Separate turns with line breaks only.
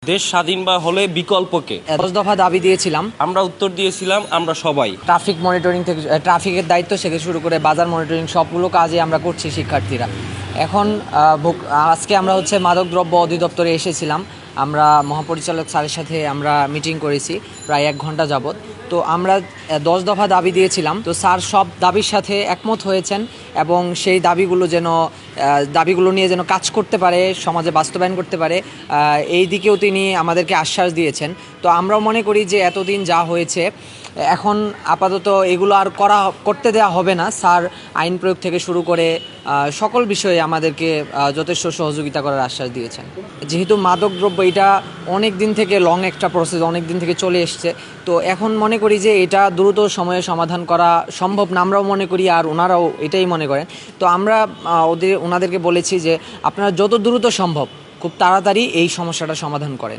দেশ স্বাধীন বা হলে বিকল্পকে
10 দফা দাবি দিয়েছিলাম।
আমরা উত্তর দিয়েছিলাম আমরা সবাই।
ট্রাফিক মনিটরিং থেকে ট্রাফিকের দায়িত্ব থেকে শুরু করে বাজার মনিটরিং সবগুলো কাজই আমরা করছি শিক্ষার্থীরা। এখন আজকে আমরা মাদকদ্রব্য অধিদপ্তরে এসেছিলাম। আমরা মহাপরিচালক স্যারের সাথে আমরা মিটিং করেছি প্রায় 1 ঘন্টা যাবৎ। তো আমরা 10 দফা দাবি দিয়েছিলাম, তো স্যার সব দাবির সাথে একমত হয়েছেন এবং সেই দাবিগুলো নিয়ে যেন কাজ করতে পারে, সমাজে বাস্তবায়ন করতে পারে, এই দিকেও তিনি আমাদেরকে আশ্বাস দিয়েছেন। তো আমরাও মনে করি যে এতদিন যা হয়েছে এখন আপাতত এগুলো আর করতে দেওয়া হবে না। স্যার আইন প্রয়োগ থেকে শুরু করে সকল বিষয়ে আমাদেরকে যথেষ্ট সহযোগিতা করার আশ্বাস দিয়েছেন। যেহেতু মাদকদ্রব্য এটা অনেক দিন থেকে একটা প্রসেস, অনেক দিন থেকে চলে এসছে, তো এখন মনে করি যে এটা দ্রুত সময়ে সমাধান করা সম্ভব না, আমরাও মনে করি আর ওনারাও এটাই মনে করেন। তো আমরা ওনাদেরকে বলেছি যে আপনারা যত দ্রুত সম্ভব খুব তাড়াতাড়ি এই সমস্যাটা সমাধান করেন।